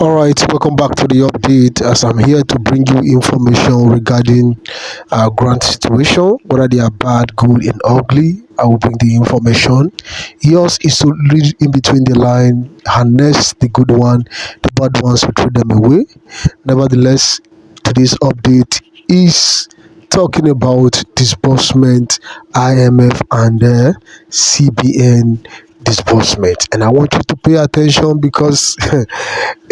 All right, welcome back to the update. As I'm here to bring you information regarding grant situation, whether they are bad, good, and ugly. I will bring the information. Yours is to read in between the line, harness the good one, the bad ones will throw them away. Nevertheless, today's update is talking about disbursement, IMF and CBN disbursement. And I want you to pay attention because a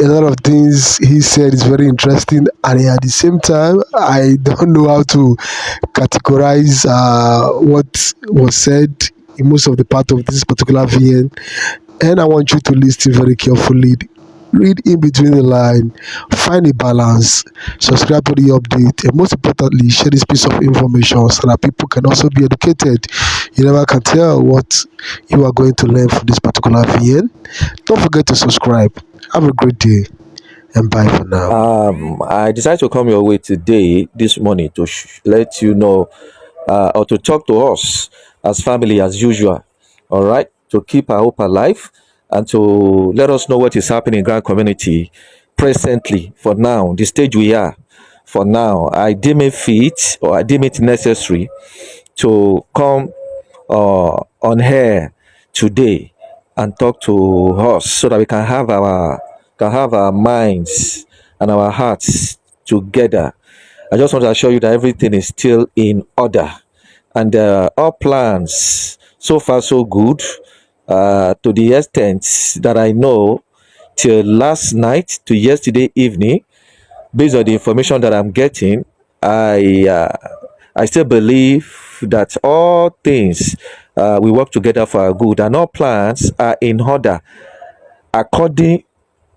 lot of things he said is very interesting, and at the same time, I don't know how to categorize what was said in most of the part of this particular VN, and I want you to listen very carefully. Read in between the line, find a balance, subscribe to the update, and most importantly, share this piece of information so that people can also be educated. You never can tell what you are going to learn from this particular VN. Don't forget to subscribe. Have a great day and bye for now. I decided to come your way today, this morning, to let you know or to talk to us as family as usual. All right, to keep our hope alive and to let us know what is happening in Grand Community presently. For now, the stage we are. For now, I deem it fit or I deem it necessary to come on air today and talk to us so that we can have our minds and our hearts together. I just want to assure you that everything is still in order, and all plans so far so good. To the extent that I know, till last night to yesterday evening, based on the information that I'm getting, I still believe that all things will work together for our good, and all plans are in order according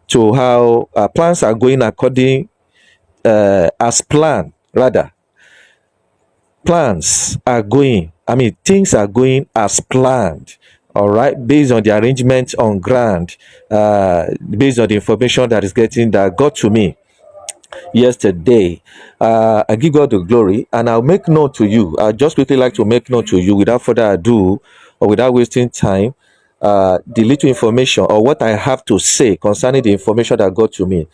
to how plans are going according as planned. Rather, plans are going. I mean, things are going as planned. All right, based on the arrangement on ground, based on the information that got to me yesterday. I give God the glory, and I'll make known to you. I just quickly like to make known to you, without further ado or without wasting time, the little information or what I have to say concerning the information that got to me.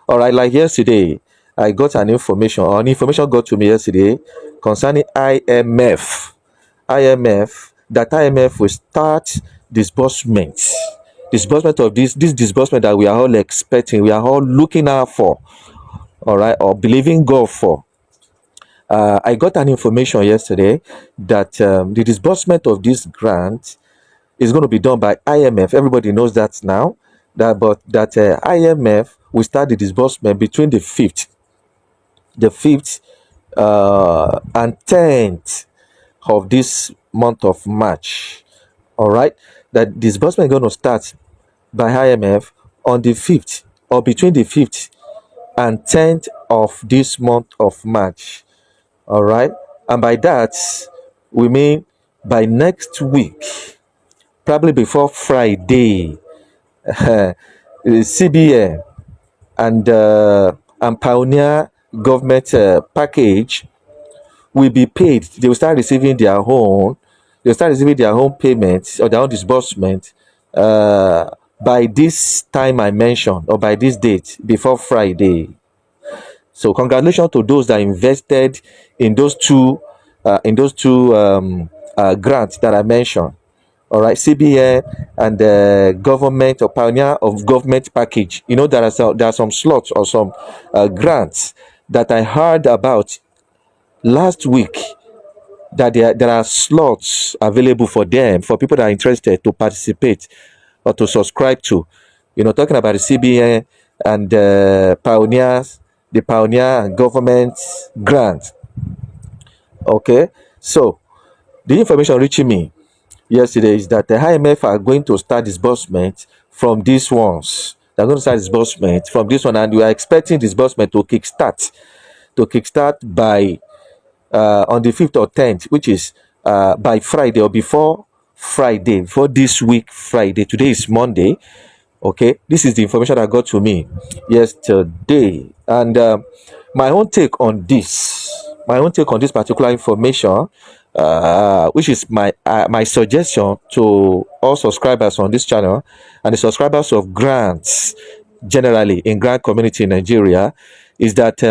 All right, like yesterday, I got an information, or an information got to me yesterday concerning IMF. That IMF will start disbursement of this disbursement that we are all expecting, we are all looking out for, all right, or believing God for. I got an information yesterday that the disbursement of this grant is going to be done by IMF. Everybody knows that now. But IMF will start the disbursement between the 5th and 10th of this month of March. All right, that disbursement is going to start by IMF on the 5th, or between the 5th and 10th of this month of March. All right, and by that we mean by next week, probably before Friday. CBN and Pioneer government package will be paid. They will start receiving their own. They will start receiving their own payments or their own disbursement by this time I mentioned, or by this date, before Friday. So congratulations to those that invested in those two grants that I mentioned. All right, CBN and the government or Pioneer of government package. You know, there are some slots or some grants that I heard about last week, that there are slots available for them, for people that are interested to participate or to subscribe to. You know, talking about the CBN and the Pioneer and government grant. Okay, so the information reaching me yesterday is that the IMF are going to start disbursement from these ones. They're going to start disbursement from this one, and we are expecting disbursement to kickstart by on the 5th or 10th, which is by Friday or before Friday, before this week Friday. Today is Monday. Okay, this is the information that got to me yesterday, and my own take on this particular information, which is my suggestion to all subscribers on this channel and the subscribers of grants, generally in Grand community in Nigeria is that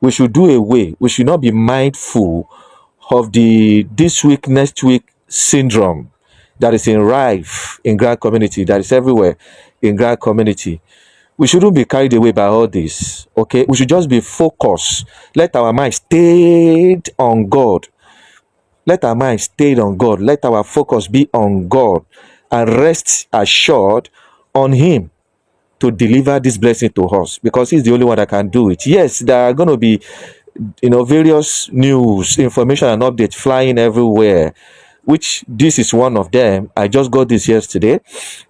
we should not be mindful of the this week, next week syndrome that is in rife in Grand community, that is everywhere in Grand community. We shouldn't be carried away by all this. Okay, we should just be focused. Let our mind stay on God. Let our mind stay on God. Let our focus be on God and rest assured on Him to deliver this blessing to us, because He's the only one that can do it. Yes, there are going to be, various news, information, and updates flying everywhere, which this is one of them. I just got this yesterday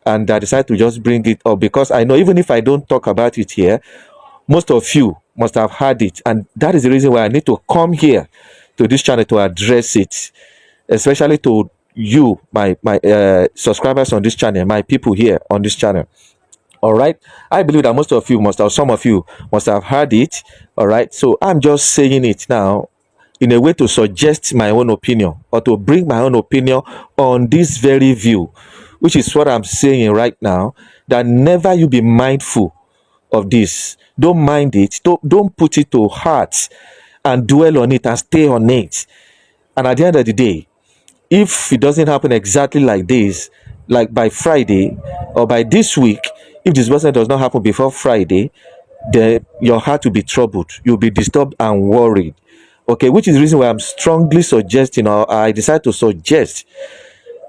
and I decided to just bring it up because I know even if I don't talk about it here, most of you must have heard it, and that is the reason why I need to come here to this channel to address it, especially to you, my subscribers on this channel, my people here on this channel. All right, I believe that most of you must have, some of you must have heard it. All right, so I'm just saying it now in a way to suggest my own opinion or to bring my own opinion on this very view, which is what I'm saying right now, that never you be mindful of this. Don't mind it. Don't put it to heart and dwell on it and stay on it. And at the end of the day, if it doesn't happen exactly like this, like by Friday or by this week, if this person does not happen before Friday, then your heart will be troubled. You'll be disturbed and worried. Okay, which is the reason why I'm strongly suggesting, or I decide to suggest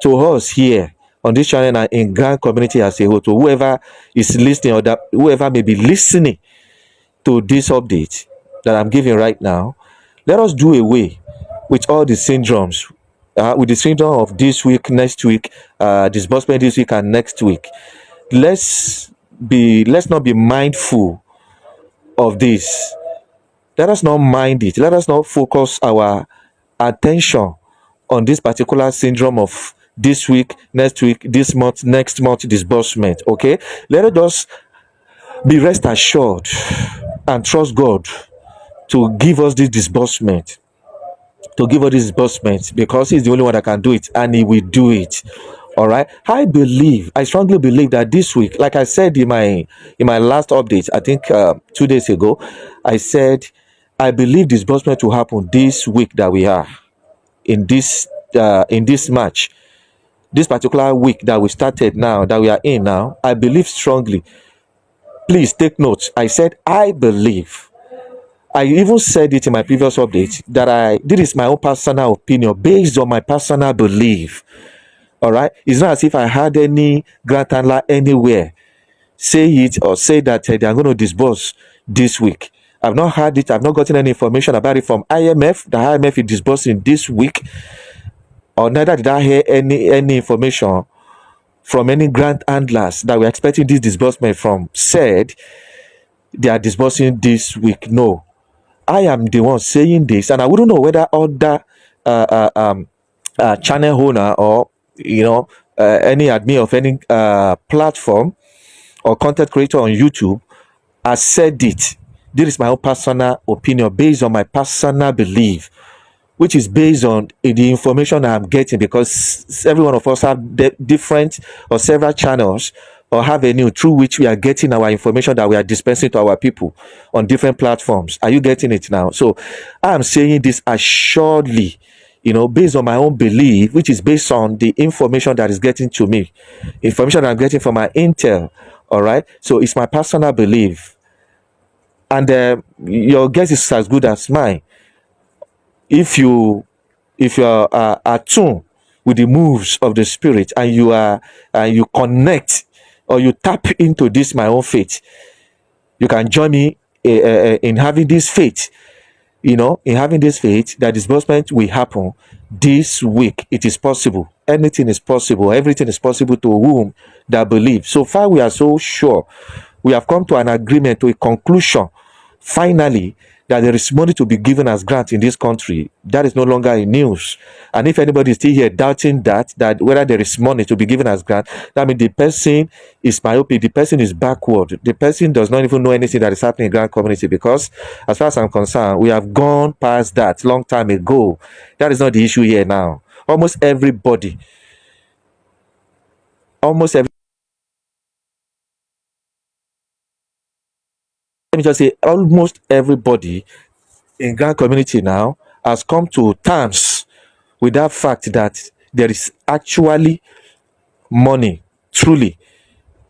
to us here on this channel and in Grand community as a whole, to whoever is listening or that whoever may be listening to this update that I'm giving right now, let us do away with all the syndromes, with the syndrome of this week, next week, disbursement this week and next week. Let's not be mindful of this. Let us not mind it. Let us not focus our attention on this particular syndrome of this week, next week, this month, next month disbursement. Okay, let us just be rest assured and trust God to give us this disbursement, because He's the only one that can do it, and He will do it. All right, I strongly believe that this week, like I said in my last update, I think 2 days ago, I said I believe disbursement will happen this week that we are in this March, this particular week that we started now, that we are in now. I believe strongly. Please take notes. I said I believe. I even said it in my previous update that this is my own personal opinion based on my personal belief. All right, it's not as if I had any grant handler anywhere say it or say that they are going to disburse this week. I've not heard it. I've not gotten any information about it from IMF. The IMF is disbursing this week, or neither did I hear any information from any grant handlers that we're expecting this disbursement from said they are disbursing this week. No, I am the one saying this, and I wouldn't know whether other channel owner or any admin of any platform or content creator on YouTube has said it. This is my own personal opinion based on my personal belief, which is based on the information I'm getting, because every one of us have different or several channels or have a new through which we are getting our information that we are dispensing to our people on different platforms. Are you getting it now? So I'm saying this assuredly, based on my own belief, which is based on the information that is getting to me, information that I'm getting from my intel. All right. So it's my personal belief. And your guess is as good as mine. If you are attuned with the moves of the spirit, and you connect or you tap into this my own faith, you can join me in having this faith, that disbursement will happen this week. It is possible. Anything is possible. Everything is possible to whom that believe. So far we are so sure. We have come to an agreement, to a conclusion finally, that there is money to be given as grant in this country. That is no longer in news. And if anybody is still here doubting that whether there is money to be given as grant, that means the person is myopic, the person is backward, the person does not even know anything that is happening in grant community, because as far as I'm concerned, we have gone past that long time ago. That is not the issue here now. Almost everybody, almost every me just say almost everybody in Grand community now has come to terms with that fact that there is actually money truly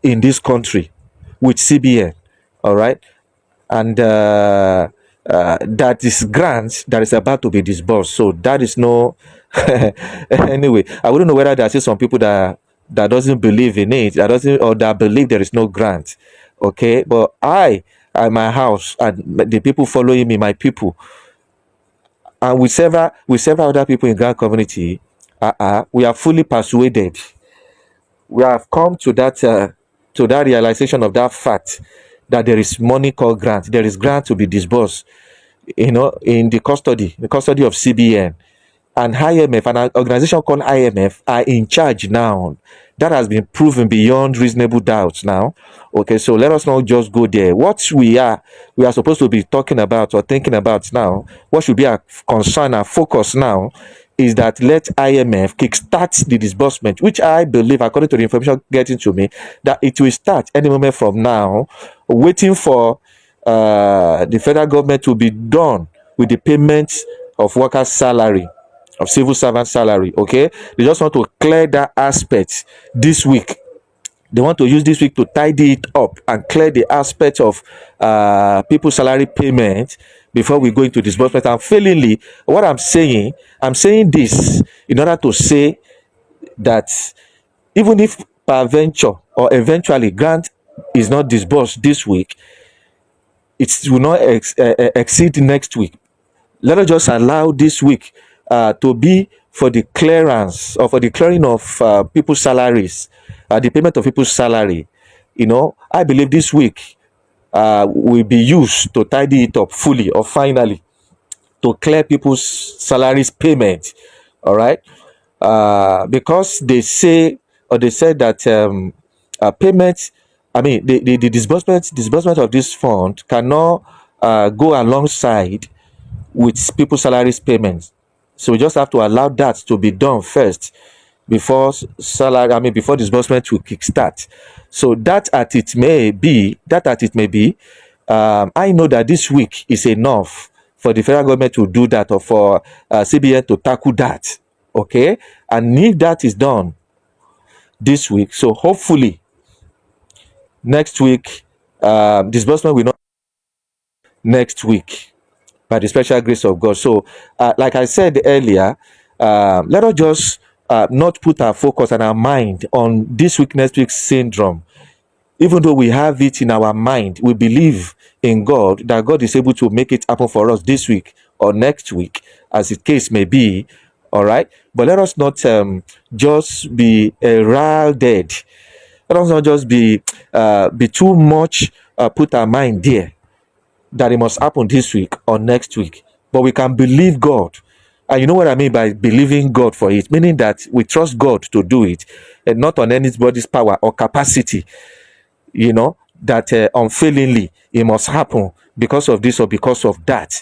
in this country with CBN, all right, and that is grants that is about to be disbursed. So that is no anyway. I wouldn't know whether there are still some people that doesn't believe in it, that doesn't, or that believe there is no grant. Okay, but I at my house and the people following me, my people, and with several other people in Grand community, we are fully persuaded. We have come to that realization of that fact that there is money called grant. There is grant to be disbursed, in the custody of CBN, and IMF, an organization called IMF, are in charge now. That has been proven beyond reasonable doubt now. Okay, so let us not just go there. What we are supposed to be talking about or thinking about now, what should be our concern, our focus now, is that let IMF kickstart the disbursement, which I believe, according to the information getting to me, that it will start any moment from now, waiting for the federal government to be done with the payment of workers' salary, of civil servant salary. Okay, they just want to clear that aspect this week. They want to use this week to tidy it up and clear the aspect of people's salary payment before we go into disbursement. And failingly, what I'm saying this in order to say that even if peradventure or eventually grant is not disbursed this week, it will not exceed next week. Let us just allow this week to be for the clearance or for the clearing of people's salaries, the payment of people's salary. I believe this week will be used to tidy it up fully or finally to clear people's salaries payment. All right, because they said that payment, I mean, the disbursement of this fund cannot go alongside with people's salaries payments. So we just have to allow that to be done first before before disbursement will kickstart. So that at it may be, I know that this week is enough for the federal government to do that, or for CBN to tackle that. Okay, and if that is done this week, so hopefully next week, disbursement will not next week by the special grace of God. So, like I said earlier, let us just not put our focus and our mind on this week, next week syndrome. Even though we have it in our mind, we believe in God that God is able to make it happen for us this week or next week, as the case may be. All right, but let us not just be riled. Let us not just be too much put our mind there that it must happen this week or next week. But we can believe God. And you know what I mean by believing God for it, meaning that we trust God to do it, and not on anybody's power or capacity, that unfailingly it must happen because of this or because of that.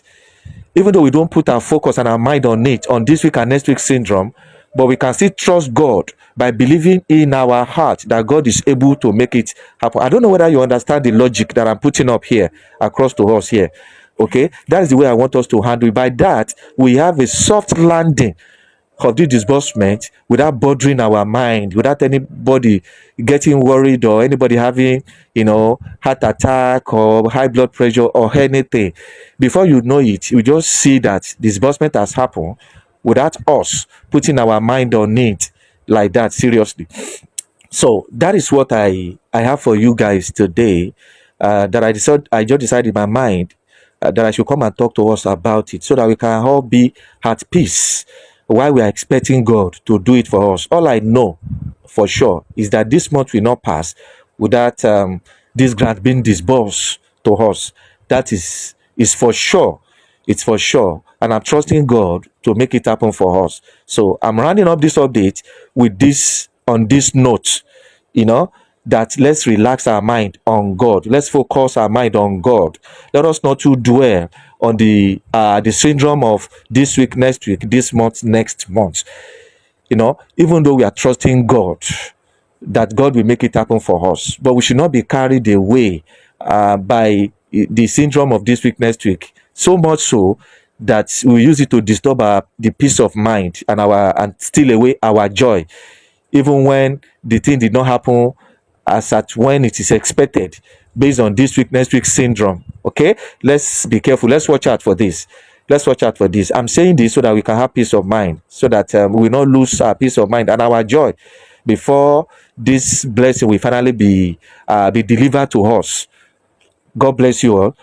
Even though we don't put our focus and our mind on it, on this week and next week syndrome, but we can still trust God by believing in our heart that God is able to make it happen. I don't know whether you understand the logic that I'm putting up here across to us here. Okay, that's the way I want us to handle it. By that, we have a soft landing of the disbursement without bothering our mind, without anybody getting worried or anybody having, heart attack or high blood pressure or anything. Before you know it, you just see that disbursement has happened without us putting our mind on it like that seriously. So that is what I have for you guys today. That I just decided in my mind that I should come and talk to us about it, so that we can all be at peace while we are expecting God to do it for us. All I know for sure is that this month will not pass without this grant being disbursed to us. That is for sure. It's for sure. And I'm trusting God to make it happen for us. So I'm rounding up this update with this, on this note, that let's relax our mind on God. Let's focus our mind on God. Let us not to dwell on the syndrome of this week, next week, this month, next month. Even though we are trusting God, that God will make it happen for us, but we should not be carried away by the syndrome of this week next week, so much so that we use it to disturb the peace of mind and steal away our joy, even when the thing did not happen as at when it is expected, based on this week next week syndrome. Okay, let's be careful. Let's watch out for this. Let's watch out for this. I'm saying this so that we can have peace of mind, so that we will not lose our peace of mind and our joy before this blessing will finally be delivered to us. God bless you all.